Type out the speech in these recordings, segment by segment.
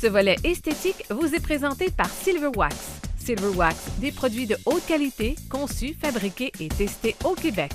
Ce volet esthétique vous est présenté par Silverwax. Silverwax, des produits de haute qualité, conçus, fabriqués et testés au Québec.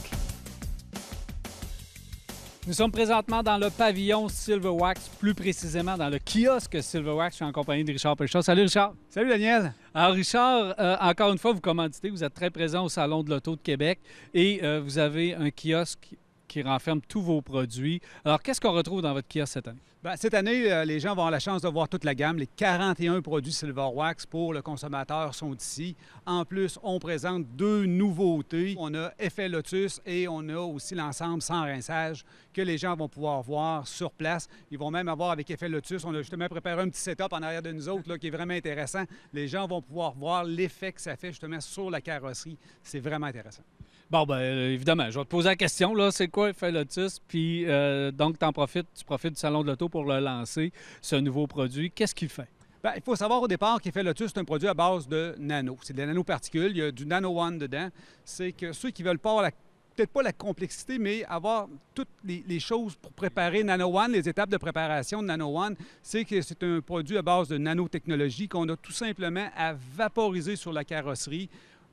Nous sommes présentement dans le pavillon Silverwax, plus précisément dans le kiosque Silverwax. Je suis en compagnie de Richard Pelchat. Salut Richard! Salut Daniel! Alors Richard, encore une fois, vous commanditez, vous êtes très présent au Salon de l'Auto de Québec et vous avez un kiosque qui renferme tous vos produits. Alors, qu'est-ce qu'on retrouve dans votre kiosque cette année? Bien, cette année, les gens vont avoir la chance de voir toute la gamme. Les 41 produits Silverwax pour le consommateur sont ici. En plus, on présente 2 nouveautés. On a Effet Lotus et on a aussi l'ensemble sans rinçage que les gens vont pouvoir voir sur place. Ils vont même avoir avec Effet Lotus, on a justement préparé un petit setup en arrière de nous autres là, qui est vraiment intéressant. Les gens vont pouvoir voir l'effet que ça fait justement sur la carrosserie. C'est vraiment intéressant. Bon, bien, évidemment, je vais te poser la question, là, c'est quoi Effet Lotus? Puis, donc, tu profites du Salon de l'Auto pour le lancer, ce nouveau produit. Qu'est-ce qu'il fait? Bien, il faut savoir au départ qu'Effet Lotus, c'est un produit à base de nano. C'est des nanoparticules, il y a du Nano One dedans. C'est que ceux qui veulent pas avoir peut-être pas la complexité, mais avoir toutes les choses pour préparer Nano One, les étapes de préparation de Nano One, c'est que c'est un produit à base de nanotechnologie qu'on a tout simplement à vaporiser sur la carrosserie.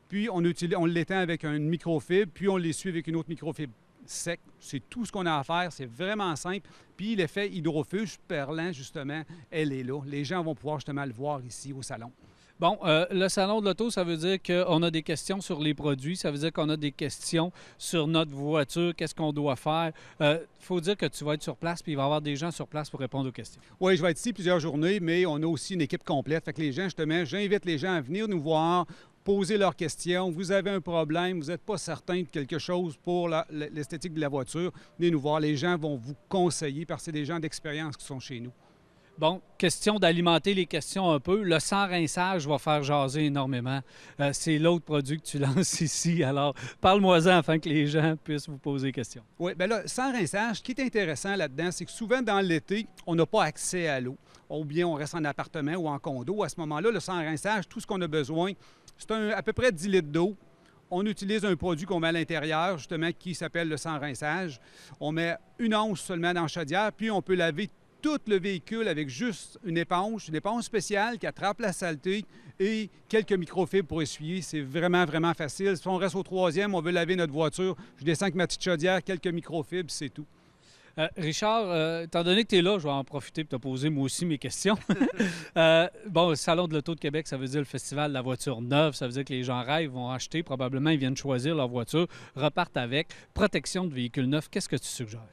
Puis on l'étend avec une microfibre, puis on l'essuie avec une autre microfibre sec. C'est tout ce qu'on a à faire. C'est vraiment simple. Puis l'effet hydrofuge perlant, justement, elle est là. Les gens vont pouvoir justement le voir ici au salon. Bon, le Salon de l'Auto, ça veut dire qu'on a des questions sur les produits, ça veut dire qu'on a des questions sur notre voiture, qu'est-ce qu'on doit faire. Il faut dire que tu vas être sur place, puis il va y avoir des gens sur place pour répondre aux questions. Oui, je vais être ici plusieurs journées, mais on a aussi une équipe complète. Fait que les gens, justement, j'invite les gens à venir nous voir, poser leurs questions. Vous avez un problème, vous n'êtes pas certain de quelque chose pour l'esthétique de la voiture, venez nous voir. Les gens vont vous conseiller parce que c'est des gens d'expérience qui sont chez nous. Bon, question d'alimenter les questions un peu. Le sans rinçage va faire jaser énormément. C'est l'autre produit que tu lances ici. Alors, parle-moi-en afin que les gens puissent vous poser des questions. Oui, bien là, sans rinçage, ce qui est intéressant là-dedans, c'est que souvent dans l'été, on n'a pas accès à l'eau. Ou bien on reste en appartement ou en condo. À ce moment-là, le sans rinçage, tout ce qu'on a besoin, c'est à peu près 10 litres d'eau. On utilise un produit qu'on met à l'intérieur, justement, qui s'appelle le sans rinçage. On met 1 once seulement dans la chaudière, puis on peut laver tout le véhicule avec juste une éponge spéciale qui attrape la saleté et quelques microfibres pour essuyer. C'est vraiment, vraiment facile. Si on reste au 3e, on veut laver notre voiture, je descends avec ma petite chaudière, quelques microfibres, c'est tout. Richard, étant donné que tu es là, je vais en profiter pour te poser moi aussi mes questions. Bon, le Salon de l'Auto de Québec, ça veut dire le Festival de la voiture neuve. Ça veut dire que les gens rêvent, vont acheter, probablement ils viennent choisir leur voiture, repartent avec. Protection de véhicules neufs, qu'est-ce que tu suggères?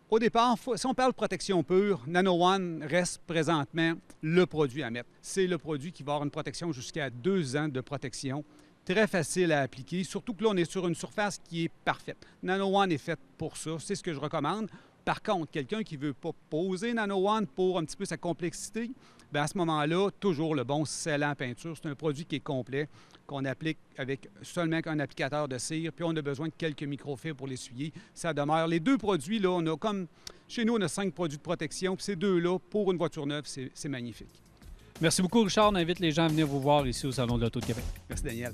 Au départ, si on parle de protection pure, Nano One reste présentement le produit à mettre. C'est le produit qui va avoir une protection jusqu'à 2 ans de protection. Très facile à appliquer, surtout que là, on est sur une surface qui est parfaite. Nano One est faite pour ça, c'est ce que je recommande. Par contre, quelqu'un qui ne veut pas poser Nano One pour un petit peu sa complexité, bien à ce moment-là, toujours le bon scellant peinture. C'est un produit qui est complet, qu'on applique avec seulement un applicateur de cire, puis on a besoin de quelques microfibres pour l'essuyer. Ça demeure. Les 2 produits, là, on a comme... Chez nous, on a 5 produits de protection, puis ces 2-là, pour une voiture neuve, c'est magnifique. Merci beaucoup, Richard. On invite les gens à venir vous voir ici au Salon de l'Auto de Québec. Merci, Daniel.